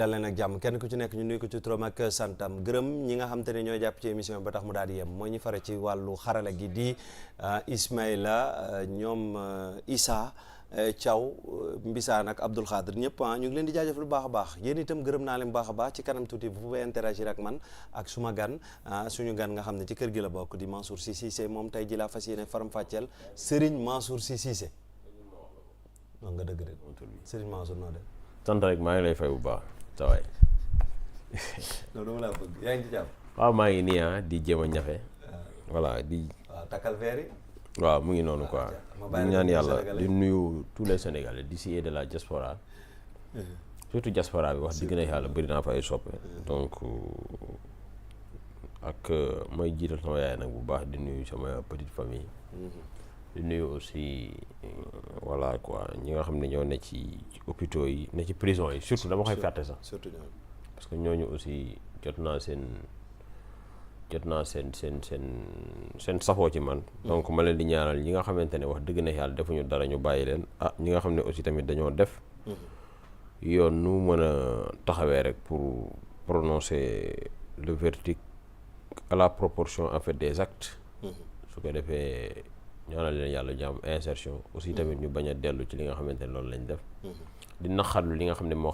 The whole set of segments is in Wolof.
dal leen ak jàmm kenn ku ci nekk ñu nuyu ko ci turam ak santam gërëm ñi nga xam te ne ñoo jàpp ci émission ba tax mu daal di yem mooy ñu fare ci wàllu xarala gi di Ismaïla ñoom Issa Thiaw Mbisaan ak Abdoul Khadr ñëpp ñu ngi leen di jaajëf lu baax a baax yéen itam gërëm naa leen bu baax a baax ci kanam tuuti vous pouvez interagir ak man ak suma gan suñu gan nga xam ne ci kër gi la bokk di Mansour Sy Cissé moom tey ji laa fas yéene faram-fàcceel Serigne Mansour Sy Cissé non nga dëgg de Serigne Mansour noo de sant rek maa ngi lay fay bu baax tawaay non dama laa bëgg yaa ngi ci jàmm waaw maa ngi nii di jéem a ñafe voilà di waaw takkal verre yi waaw mu ngi noonu quoi di ñaan yàlla di nuyu tous les Sénégalais d'ici et de la diaspora surtout diaspora bi wax dëgg na yàlla bëri naa fa ay soppe donc ak mooy jiital sama yaay nag bu baax di nuyu sama petite famille di nuyu aussi voilà quoi ñi nga xam ne ñoo ne ci hôpitaux yi ne ci prison yi surtout dama koy fàtte sax surtout parce que ñooñu aussi jot naa seen safoo ci man donc ma leen di ñaanal ñi nga xamante ne wax dëgg na yàlla defuñu dara ñu bàyyi leen ñi nga xam ne aussi tamit dañoo def yoon nu mën a taxawee rek pour prononcer le verdict à la proportion en fait des actes su ko defee ñaanal leen yàlla ñu am insertion aussi tamit ñu bañ a dellu ci li nga xamante ne loolu lañ def di naqarlu li nga xam ne moo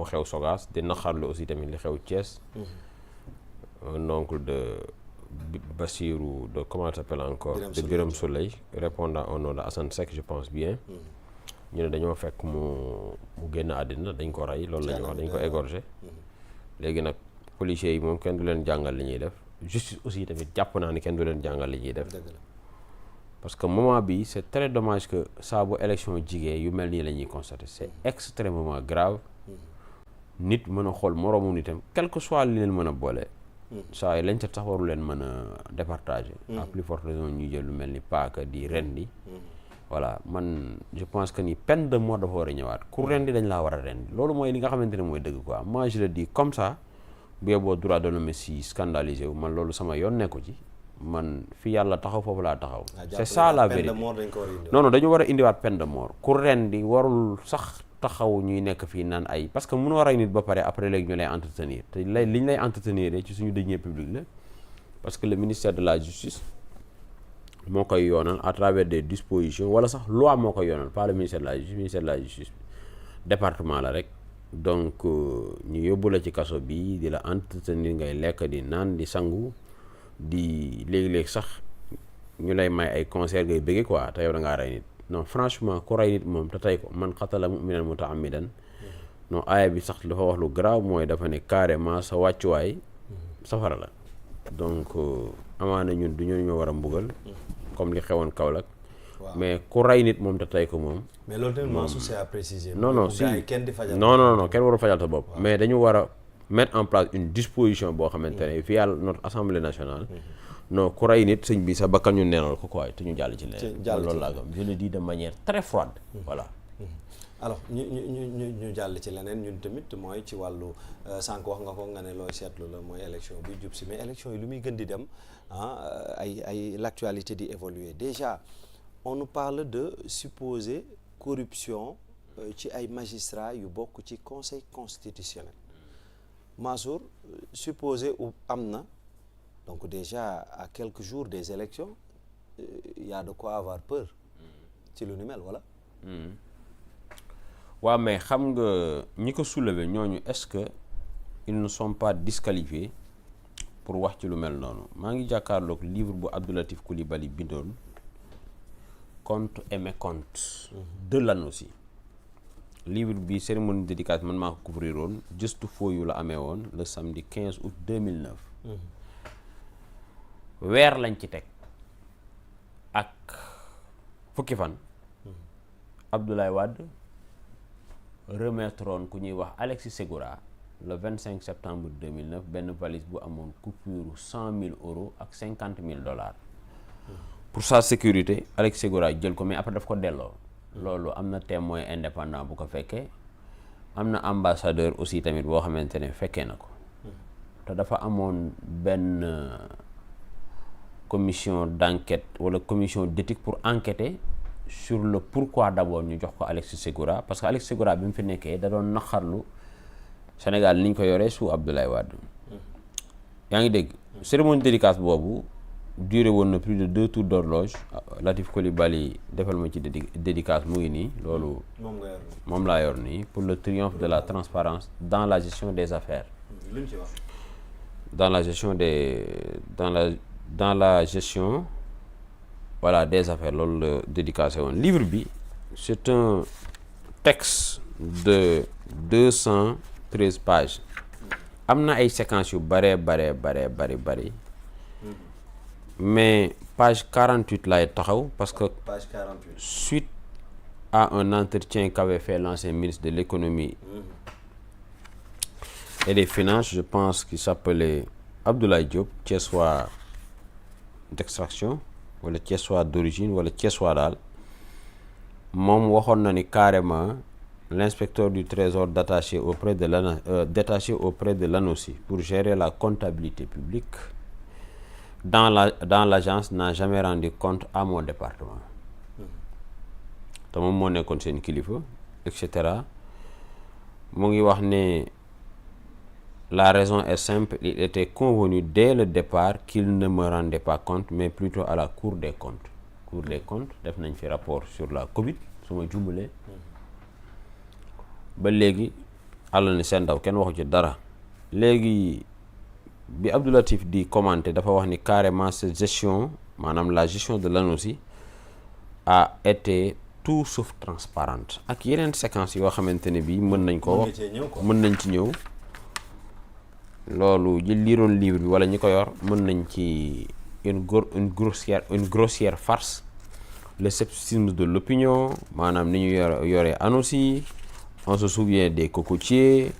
xew Sogas di naqarlu aussi tamit li xew Thiès un oncle de Bassirou de comment il s'appelle encore de Birame Souleye répondant au nom de Assane Seck je pense bien ñu ne dañoo fekk mu génn àddina dañ ko rey loolu la ñu wax dañ ko égorgé léegi nag policiers yi moom kenn du leen jàngal li ñuy def justice aussi tamit jàpp naa ni kenn du leen jàngal li ñuy def parce que moment bi c'est très dommage que saa bu élection jigee yu mel nii la ñuy constater c'est extrêmement grave nit mën a xool moroomu nitam quel que soit li leen mën a boole saa yi lañ ca sax waru leen mën a départager à plus forte raison ñuy jël lu mel ni paaka di rendi voilà man je pense que ni peine de mort dafa war a ñëwaat ku rendi dañ laa war a rendi loolu mooy li nga xamante ne mooy dëgg quoi moi je le dis comme ça bu yeboo droit de l'homme si scandalisé wu man loolu sama yoon nekku ci man fi yàlla taxaw foofu laa taxaw c'est ça la vérité non dañu war a indiwaat peine de mort ku rendi warul sax taxaw ñuy nekk fii naan ay parce que mënoo rey nit ba pare après léegi ñu lay entretenir te li ñu lay entretenir ci suñu deniers publics la parce que le ministère de la justice moo koy yoonal à travers des dispositions wala sax loi moo koy yoonal pas le ministère de la justice département la rek donc ñu yóbbu la ci kaso bi di la entretenir ngay lekk di naan di sangu di léegi-léegi sax ñu lay may ay concert ngay bëgge quoi te yow da ngaa rey nit non franchement ku rey nit moom te tey ko man qatala mu'minan muta'ammidan non aaya bi sax dafa wax lu grave mooy dafa ne carrément sa wàccuwaay safara la donc amaana ñun du ñoo war a mbugal comme li xewoon Kaolack mais ku rey nit moom te tey ko moom mais loolu tamit Mansour c'est à préciser non si kenn di fajal non kenn warul fajal sa bopp mais dañu war a mettre en place une disposition boo xamante ne via notre assemblée nationale non ku rey nit sëñ bi sa bakkan ñu neenal ko quoi te ñu jàll ci leneen loolu laa gëm je le dis de manière très froide voilà alors ñu jàll ci leneen ñun tamit mooy ci wàllu sànq wax nga ko nga ne looy seetlu la mooy élection buy jub si mais élection yi lu muy gën di dem ay l'actualité di évoluer déjà on nous parle de supposée corruption ci ay magistrats yu bokk ci conseil constitutionnel Mansour supposé ou am na donc déjà à quelques jours des élections il y a de quoi avoir peur ci lu ni mel wala waaw mais xam nga ñi ko soulever ñooñu est-ce que ils ne sont pas disqualifiés pour wax ci lu mel noonu maa ngi jàkkaarloog livre bu Abdoulatif Coulibaly bindoon compte et mécompte de l'année aussi livre bi cérémonie dédicace man maa ko couvrir woon Gëstu Fooyu la amee woon le samedi 15 août 2009 weer lañ ci teg ak fukki fan Abdoulaye Wade remettre woon ku ñuy wax Alexis Segura le 25 septembre 2009 benn valise bu amoon coupure 100 000 euros ak 50 000 dollars pour sa sécurité Alexis Segura jël ko mais après daf ko delloo loolu am na témoin indépendant bu ko fekkee am na ambassadeur aussi tamit boo xamante ne fekkee na ko te dafa amoon benn commission d'enquête wala commission d'éthique pour enquêter sur le pourquoi d'abord ñu jox ko Alexis Segura parce que Alexis Segura bi mu fi nekkee da doon naqarlu Sénégal ni ñu ko yoree sous Abdoulaye Wade yaa ngi dégg cérémonie dédicace boobu duré woon na plus de 2 tours d'horloge. Latif Coulibaly defal ma ci dédicace mu ngi nii loolu moom laa yor nii pour le triomphe de la transparence dans la gestion des affaires. lu ñu ci wax. dans la gestion voilà des affaires loolu la dédicacé woon. Livre bi c'est un texte de 213 pages am na ay séquences yu bari mais page 48 laay taxaw parce que page 48 suite à un entretien qu'avait fait l'ancien ministre de l'économie et des finances, je pense qu'il s'appelait Abdoulaye Diop, Thiessois d'extraction wala Thiessois d'origine wala Thiessois daal moom waxoon na ni carrément l'inspecteur du trésor détaché auprès de l'ANOCI pour gérer la comptabilité publique dans l'agence n'a jamais rendu compte à mon département te moom moo nekkoon seen kilifa et cetera mu ngi wax ne la raison est simple, il était convenu dès le départ qu'il ne me rendait pas compte mais plutôt à la Cour des comptes. Cour des comptes def nañ fi rapport sur la Covid su ma jumbalee ba léegi àll ni seen ndaw kenn waxu ci dara léegi bi Abdou Latif di commenter dafa wax ni carrément cette gestion maanaam la gestion de l'ANOCI a été tout sauf transparente ak yeneen séquences yoo xamante ne bii mën nañ ko wax mën nañ ci ñëw loolu ji liiroon livre bi wala ñi ko yor mën nañ ci une grossière farce, le scepticisme de l'opinion maanaam ni ñu yoree ANOCI. On se souvient des cocotiers,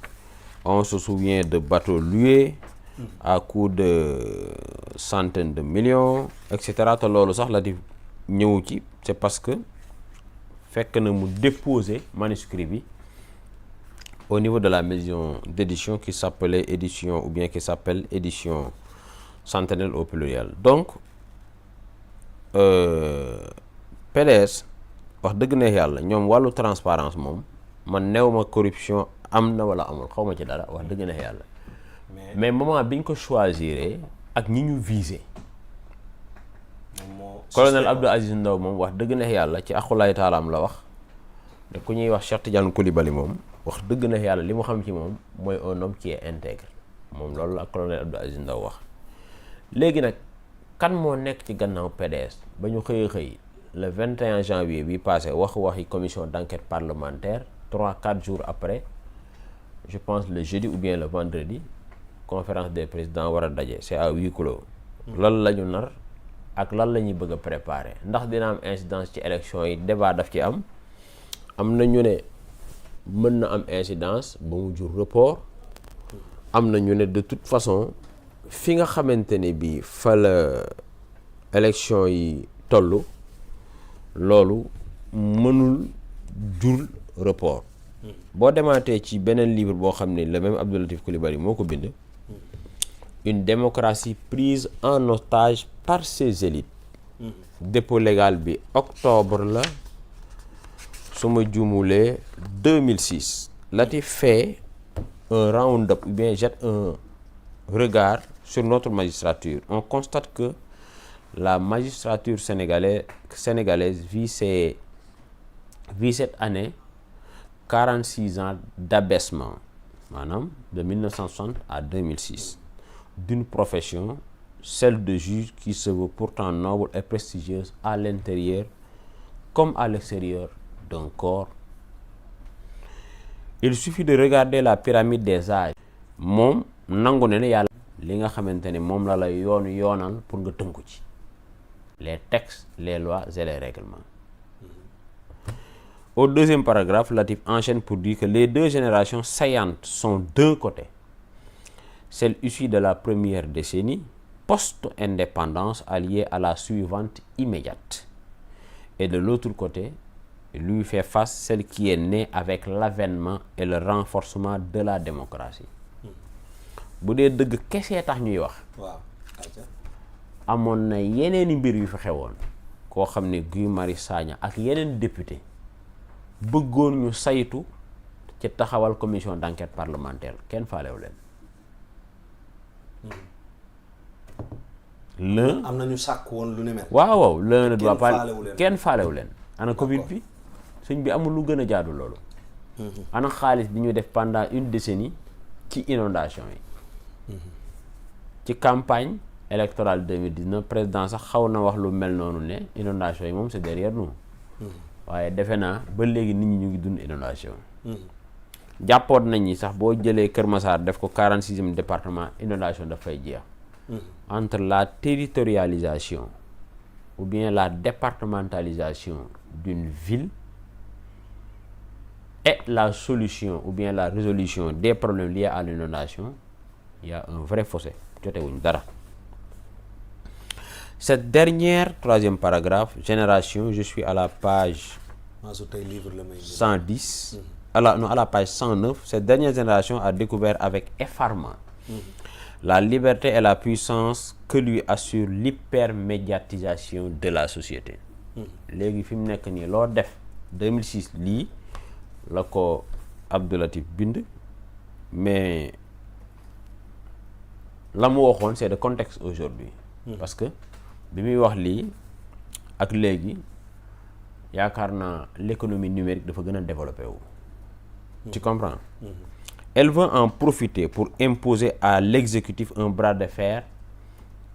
on se souvient de bateaux loués à coût de centaines de millions et cetera te loolu sax la di ñëw ci c'est parce que fekk na mu déposer manuscrit bi au niveau de la maison d'édition qui s'appelle édition Sentinelle au pluriel. Donc PDS wax dëgg ne yàlla ñoom wàllu transparence moom man néew ma corruption am na wala amul xaw ma ci dara wax dëgg ne yàlla mais moment biñ ko choisir ak ñi ñu visé colonel Abdou Aziz Ndaw moom wax dëgg ne yàlla ci aqulaay taalaam la wax te ku ñuy wax Cheikh Tidiane Coulibaly moom wax dëgg na yàlla li mu xam ci moom mooy un homme qui est intègre moom loolu la colonel Abdou Aziz Ndaw wax. léegi nag kan moo nekk ci gannaaw PDS ba ñu xëy le 21 janvier bi passé waxi commission d'enquête parlementaire 3-4 jours après je pense le jeudi ou bien le vendredi conférence des présidents war a daje c'est à huis clos. lan la ñu nar ak lan la ñuy bëgg a préparer ndax dina am incidence ci élection yi débat daf ci am na ñu ne mën na am incidence ba mu jur report am na ñu ne de toute façon fi nga xamante ne bii fa la élection yi tollu loolu mënul jur report. boo demaatee ci beneen livre boo xam ne le même Abdou Latif Coulibaly moo ko bind une démocratie prise en otage par ses élites. dépôt légal bi octobre la su ma juumulee 2006 Latif fait un round-up ou bien jette un regard sur notre magistrature. On constate que la magistrature sénégalaise vit cette année 46 ans d'abaissement maanaam de 1960 à 2006 d'une profession, celle de juge qui se veut pourtant noble et prestigieuse à l'intérieur comme à l'extérieur d'un corps. Il suffit de regarder la pyramide des âges. moom nangu ne yàlla li nga xamante ne moom la yoonal pour nga tënku ci les textes, les lois et les règlements. Au deuxième paragraphe, Latif enchaîne pour dire que les deux générations saillantes sont d'un côté celle issue de la première décennie post-indépendance alliée à la suivante immédiate, et de l'autre côté lui fait face celle qui est née avec l'avènement et le renforcement de la démocratie. bu dee dëgg kese tax ñuy wax. waaw amoon na yeneeni mbir yu fi xewoon koo xam ne Guy Marius Sagna ak yeneen député bëggoon ñu saytu ci taxawal commission d'enquête parlementaire kenn faalewu leen. l'un am na ñu sàkk woon lu ni mel. waaw l'un ne doit pas faalewu leen. kenn faalewu leen. ana Covid bi sëñ bi amul lu gën a jaadu loolu. ana xaalis bi ñu def pendant une décennie ci inondation yi. ci campagne électorale 2019 président sax xaw na wax lu mel noonu ne inondation yi moom c'est derrière nous. waaye defe naa ba léegi nit ñi ñu ngi dund inondation. jàppoon nañ ni sax boo jëlee Kër Massar def ko 46e département inondation daf fay jeex. entre la territorialisation ou bien la départementalisation d'une ville et la solution ou bien la résolution des problèmes liés à l'inondation, il y a un vrai fossé. Jotewuñ dara. Cette dernière, troisième paragraphe, génération, je suis à la page 110, à la page 109. Cette dernière génération a découvert avec effarement la liberté et la puissance que lui assure l'hypermédiatisation de la société. Léegi fi mu nekk nii loo def 2006 lii la ko Abdou Latif bind, mais la mu waxoon c'est de contexte aujourd'hui. Parce que bi muy wax lii ak léegi yaakaar naa l'économie numérique dafa gën a développé wu. Tu comprends? Elle veut en profiter pour imposer à l'exécutif un bras de fer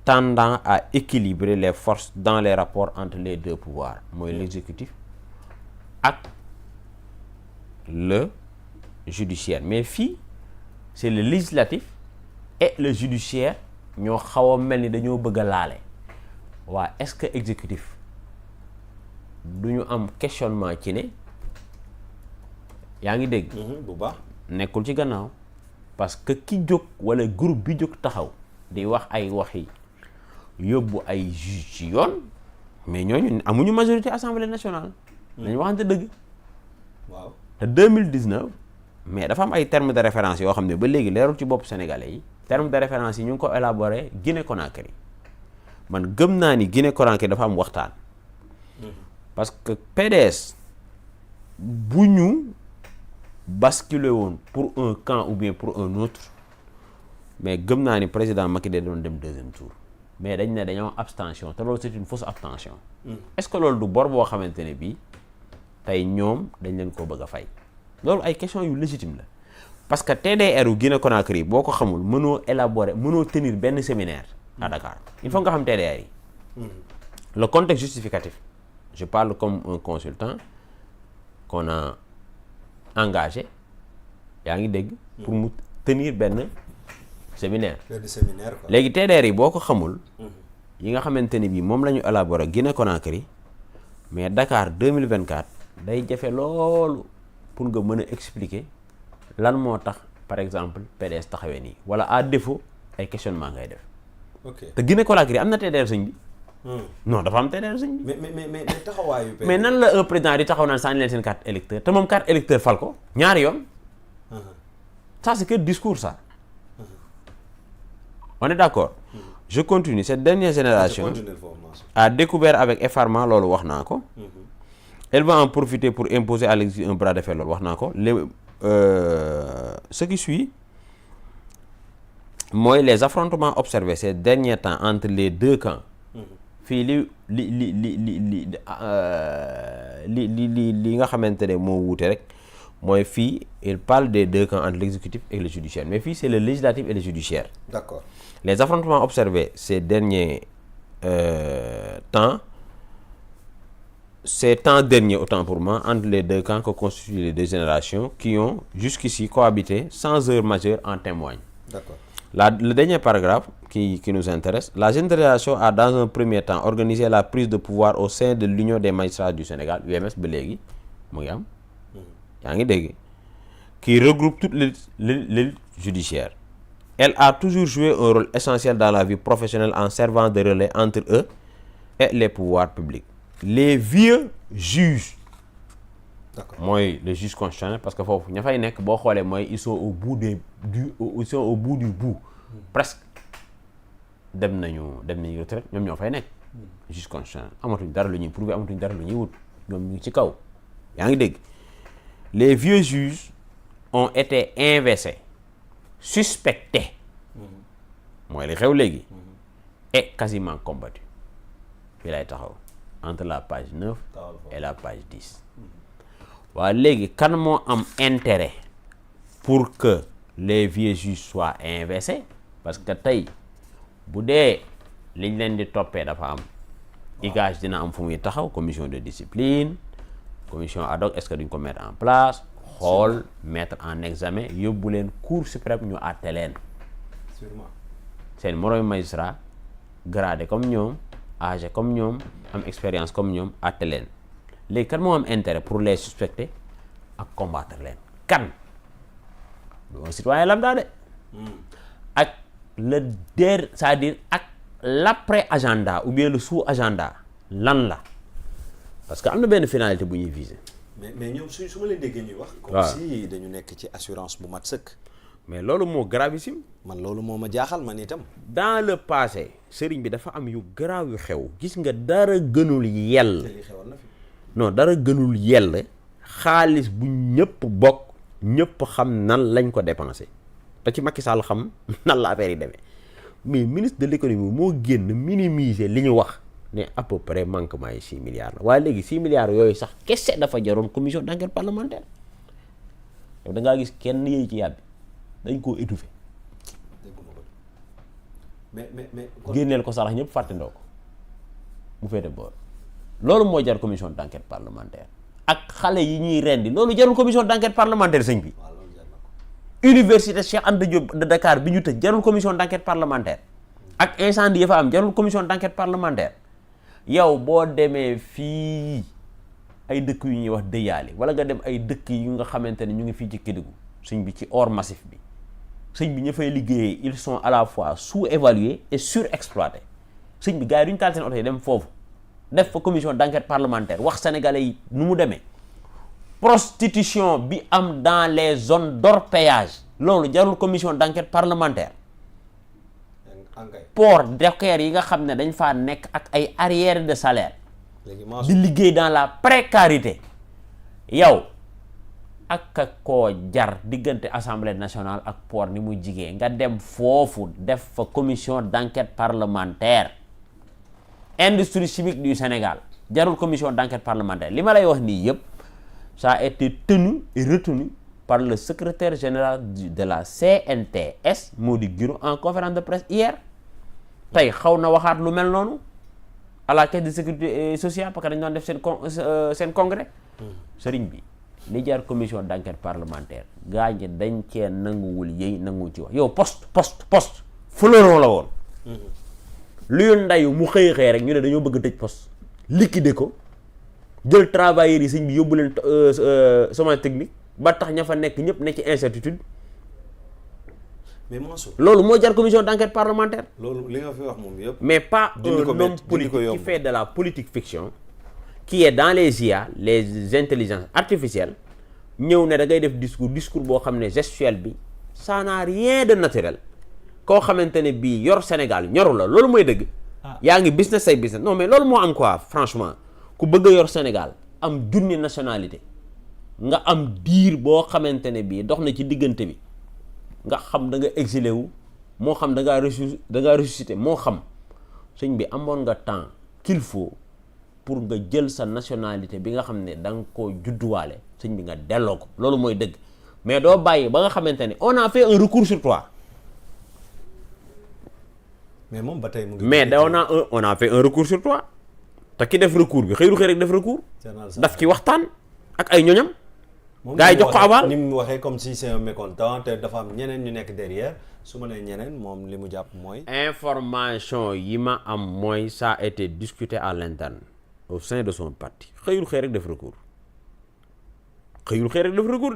tendant à équilibrer les forces dans les rapports entre les deux pouvoirs. Mooy l'exécutif ak le judiciaire. Mais fii c'est le législatif et le judiciaire ñoo xaw a mel ni dañoo bëgg a laale. Waa est-ce que exécutif du ñu am questionnement ci ne yaa ngi dégg? bu baax. nekkul ci gannaaw parce que ki jóg wala groupe bi jóg taxaw di wax ay waxi yóbbu ay juge ci yoon mais ñooñu amuñu majorité assemblée nationale. dañu waxante dëgg. waaw te 2019 mais dafa am ay termes de référence yoo xam ne ba léegi leerul ci bopp sénégalais yi. termes de référence yi ñu ngi ko élaboré Guinée Conakry man gëm naa ni Guinée Conakry dafa am waxtaan. parce que PDS bu ñu basculer woon pour un camp ou bien pour un autre mais gëm naa ni président Macky de doon dem deuxième tour mais dañ ne dañoo abstention te loolu c'est une fausse abstention. Est-ce que loolu du bor boo xamante ne bii tey ñoom dañ leen koo bëgg a fay loolu ay questions yu légitime la parce que TDR u Guinée Conakry boo ko xamul mënoo élaborer mënoo tenir benn séminaire à Dakar il faut nga xam TDR yi. Le contexte justificatif je parle comme un consultant qu'on a engagé yaa ngi dégg pour mu tenir benn séminaire. Quoi. léegi TDR yi boo ko xamul yi nga xamante ni bii moom la ñu élaboré Guinée Conakry mais Dakar 2024 day jafe loolu pour nga mën a expliquer lan moo tax par exemple PDS taxawee nii wala à défaut ay questionnement ngay def. ok te Guinée Conakry am na TDR sëñ bi. non dafa am TDR sëñ bi. mais taxawaayu. mais nan la un président di taxaw naan sànni leen seen carte électeur te moom carte électeur fal ko ñaari yoon. ça c'est que discours ça. On est d'accord. Je continue. Cette dernière génération a découvert avec effarement loolu wax naa ko. Elle va en profiter pour imposer à l'exécutif un bras de fer loolu wax naa ko. Ce qui suit mooy les affrontements observés ces derniers temps entre les deux camps. fii li nga xamante ne moo wuute rek mooy fii il parle des deux camps entre l'exécutif et le judiciaire mais fii c'est le législatif et le judiciaire. D'accord. Les affrontements observés ces derniers temps, ces temps derniers autant pour moi, entre les deux camps que constituent les deux générations qui ont jusqu'ici cohabité sans heure majeure en témoigne. D'accord. Le dernier paragraphe qui nous intéresse, la jeune génération a dans un premier temps organisé la prise de pouvoir au sein de l'Union des magistrats du Sénégal, UMS ba léegi mu ngi am yaa ngi dégg qui regroupe toute l'élite judiciaire. Elle a toujours joué un rôle essentiel dans la vie professionnelle en servant de relais entre eux et les pouvoirs publics. Les vieux juges. D'accord. Mooy le juge constitutionnel parce que foofu ña fay nekk boo xoolee mooy ils sont au bout du bout. Presque dem nañu retraite ñoom ñoo fay nekk. Juge constitutionnel amatuñ dara lu ñuy prouver amatuñ dara lu ñuy wut ñoom ñu ngi ci kaw yaa ngi dégg. Les vieux juges ont été inversés suspectés mooy li xew léegi et quasiment combattus fii lay taxaw entre la page 9 et la page 10 waaw léegi kan moo am intérêt pour que les vieux juges soient inversés parce que tey bu dee liñ leen di toppee dafa am IGAJ dina am fu muy taxaw commission de discipline commission ad hoc est-ce que duñ ko mettre en place xool mettre en examen yóbbu leen cour suprême ñu àtte leen sûrement seen moroom magistrat gradé comme ñoom âgé comme ñoom am expérience comme ñoom àtte leen léegi kan moo am intérêt pour les suspecter ak combattre leen kan du un citoyen lambda de ak le c'est-à-dire ak l'après agenda ou bien le sous agenda lan la parce que am na benn finalité bu ñuy viser. mais ñoom su ma leen déggee ñuy wax. comme waaw si dañu nekk ci assurance bu mat sëkk. mais loolu moo gravissime. man loolu moo ma jaaxal man itam. dans le passé sëriñ bi dafa am yu garaaw yu xew. gis nga dara gënul yell. li xewoon na fi. non dara gënul yell xaalis bu ñëpp bokk ñëpp xam nan lañ ko dépensé te ci Macky Sall xam nan la affaire yi demee mais ministre de l'économie moo génn minimiser li ñu wax ne à peu près manquement yi 6 milliards la waaye léegi 6 milliards yooyu sax kese dafa jaroon commission d'enquête parlementaire yow da ngaa gis kenn yëy ci yàbbi dañ koo étouffé mais génneel ko sarax ñëpp fàttandoo ko mu féete boor loolu moo jar commission d'enquête parlementaire ak xale yi ñuy rendi loolu jarul commission d'enquête parlementaire sëñ bi université Cheikh Anta Diop de Dakar bi ñu tëj jarul commission d'enquête parlementaire ak incendie ya fa am jarul commission d'enquête parlementaire yow boo demee fii ay dëkk yu ñuy wax dëyaali wala nga dem ay dëkk yu nga xamante ne ñu ngi fii ci Kédougou sëñ bi ci or massif bi sëñ bi ña fay liggéeyee ils sont à la fois sous-évalués et surexploités sëñ bi gars yi duñu taal seen oto yi dem foofu def fa commission d'enquête parlementaire wax sénégalais yi nu mu demee prostitution bi am dans les zones d'orpaillage loolu jarul commission d'enquête parlementaire port docker yi nga xam ne dañ faa nekk ak ay arriérés de salaire di liggéey dans la précarité yow ak koo jar diggante assemblée nationale ak port ni muy jigee nga dem foofu def fa commission d'enquête parlementaire industrie chimique du Sénégal jarul commission d'enquête parlementaire li ma lay wax nii yëpp ça a été tenu et retenu par le secrétaire général de la CNTS Mody Guiro en conférence de presse hier tey xaw na waxaat lu mel noonu à la caisse de sécurité sociale parce que dañ doon def seen congrès sëriñ bi li jar commission d'enquête parlementaire gaa ñi dañ cee nanguwul yëy nanguwul ci wax yow poste fleuron la woon luy ndayu mu xëy rek ñu ne dañoo bëgg tëj poste liquider ko jël travailleurs yi sëñ bi yóbbu leen chômage technique ba tax ña fa nekk ñëpp ne ci incertitude mais Mansour loolu moo jar commission d'enquête parlementaire. loolu li nga fi wax moom yëpp. mais pas un homme politique qui fait de la politique fiction qui est dans les IA les intelligences artificielles ñëw ne da ngay def discours boo xam ne gestuel bi ça n'a rien de naturel koo xamante ne bii yor Sénégal ñoru la loolu mooy dëgg. yaa ngi business say business non mais loolu moo am quoi franchement ku bëgg a yor Sénégal am junni nationalité nga am diir boo xamante ne bii dox na ci diggante bi nga xam da nga exilé wu moo xam da ngaa ressuscité moo xam sëñ bi amoon nga temps qu'il faut pour nga jël sa nationalité bi nga xam ne da nga koo judduwaale sëñ bi nga delloo ko loolu mooy dëgg mais doo bàyyi ba nga xamante ne on a fait un recours sur toi. mais moom ba tey mu ngi. mais on a fait un recours sur toi te ki def recours bi xëy rek def recours. daf ci waxtaan ak ay ñoñam. gaa yi jox ko aval ni mu waxee comme si c'est un mécontent te dafa am ñeneen ñu nekk derrière su ma nee ñeneen moom li mu jàpp mooy. information yi ma am mooy ça a été discuté à l'interne au sein de son parti xëyul xëy rek def recours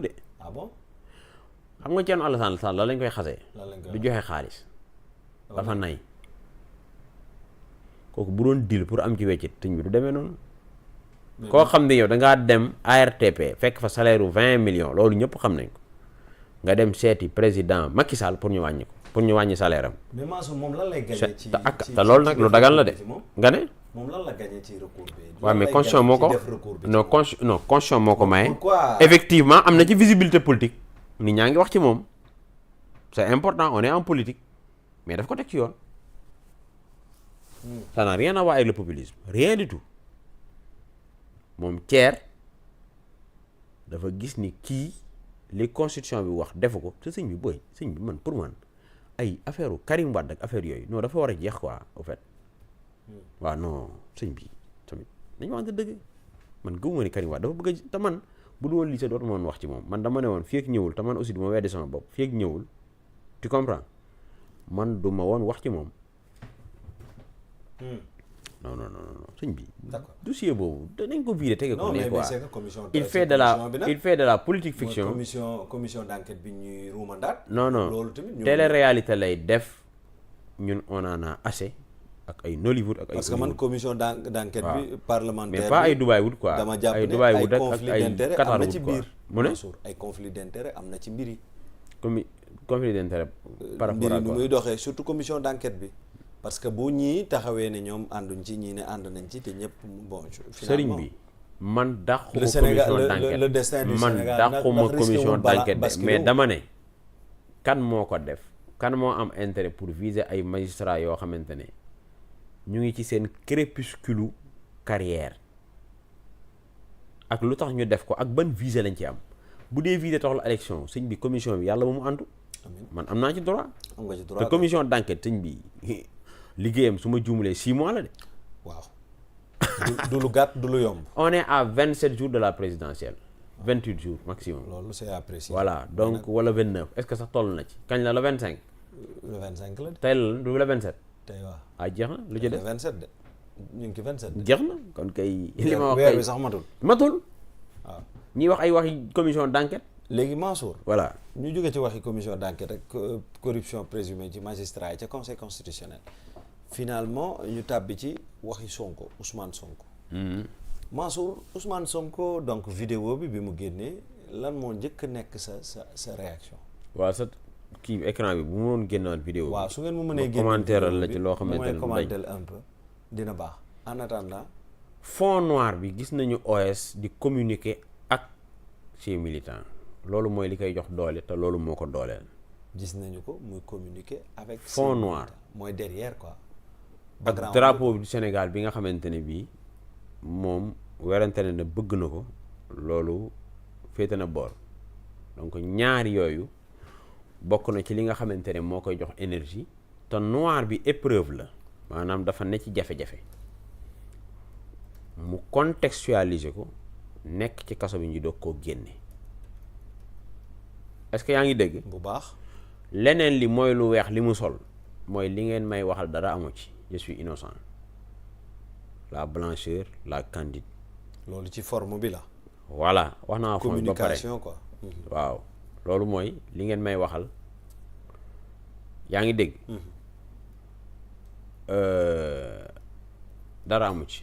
de. ah bon. xam nga Thierno Alassane Sall la lañ koy xasee. du joxe xaalis. dafa nay. kooku bu doon deal pour am ci weccit tëñ bi du demee noonu. koo xam ne yow da ngaa dem ARTP fekk fa salaire u 20 millions loolu ñëpp xam nañ ko nga dem seeti président Macky Sall pour ñu wàññi salaire am. mais Mansour moom lan lay gagné ci te loolu nag lu dagan la de. nga ne. moom lan la gagné ci recours bi. waaw mais constitution moo ko maye. effectivement am na ci visibilité politique. nit ñaa ngi wax ci moom c'est important, on est en politique, mais daf ko teg ci yoon. Ça n'a rien à voir avec le populisme, rien du tout. moom Thier dafa gis ni kii li constitution bi wax defu ko te sëñ bi man pour man ay affaire Karim Wade ak affaire yooyu non dafa war a jeex quoi au fait waaw non sëñ bi tamit dañu waxante dëgg man gëmuma ni Karim Wade dafa bëgg a te man bu dul woon lii sax dootuma woon wax ci moom man dama ne woon fii ak ñëwul te man aussi du ma weddi sama bopp fii ak ñëwul tu comprends man du ma woon wax ci moom non sëñ bi. d'accord dossier boobu danañ ko viré tege ko ne quoi il fait de la politique fiction. commission d'enquête bi ñuy ruumandaat. non loolu tamit télé-réalité lay def ñun on en a assez ak ay Nollywood ak ay. parce que man commission d'enquête bi parlementaire mais pas ay Dubaï Wood quoi. dama jàpp ay ne Dubaï ay Wood ak conflit ay d'intérêt Qatar am na Wood ci quoi. biir. mu ne ay conflit d'intérêt am na ci mbir yi. conflit d'intérêt par rapport à mbir yi quoi nu muy doxee surtout commission d'enquête bi. parce que bu ñii taxawee ne ñoom ànduñ ci ñii ne ànd nañ ci te ñëpp bon. sëriñ bi man dàquma le Sénégal commission d'enquête le destin du man Sénégal dàquma commission d'enquête basculer mais dama ne kan moo ko def kan moo am intérêt pour viser ay magistrats yoo xamante ne ñu ngi ci seen crépuscule carrière ak lu tax ñu def ko ak ban visée lañ ci am bu dee visée tax la élection sëñ bi commission bi yàlla ba mu àndu man am naa ci droit am nga ci droit te commission d'enquête sëñ bi liggéeyam su ma juumalee 6 mois la de. waaw du lu gàtt du lu yomb. on est à 27 jours de la présidentielle 28 jours maximum. loolu c'est apprécié. voilà donc wala 29 est-ce que sax toll na ci kañ la le 25. le 25 la. tey la du le 27. tey waaw ah jeex na lu ci des le 27 de ñu ngi ci 27. jeex na kon kay. li ma wax weer kay bi sax matul. matul. waaw ñiy wax ay waxi commission d'enquête. léegi Mansour. voilà ñu jóge ci waxi commission d'enquête ak corruption présumée ci magistrat yi ca conseil constitutionnel. finalement ñu tàbbi ci waxi Sonko Ousmane Sonko. Mansour Ousmane Sonko donc vidéo bi mu génnee lan moo njëkk a nekk sa réaction. waaw sa kii écran bi bu mu doon génnaat vidéo bi. waaw su ngeen mu mënee génne commentaire la ci loo xamante ne commenter un peu dina baax en attendant. fond noir bi gis nañu OS di communiquer ak ses militants loolu mooy li koy jox doole te loolu moo ko dooleel. gis nañu ko muy communiquer avec. fond noir mooy derrière quoi. ak drapeau du Sénégal bi nga xamante ne bii moom werante ne bëgg na ko loolu féete na boor donc ñaar yooyu bokk na ci li nga xamante ne moo koy jox énergie te noir bi épreuve la maanaam dafa ne ci jafe-jafe mu contextualiser ko nekk ci kaso bi ñu doog koo génne est-ce que yaa ngi dégg bu baax leneen li mooy lu weex li mu sol mooy li ngeen may waxal dara amu ci je suis innocent la blancheur la candide. loolu ci forme bi la. voilà wax naa forme ba pare communication quoi. waaw loolu mooy li ngeen may waxal yaa ngi dégg. dara amu ci.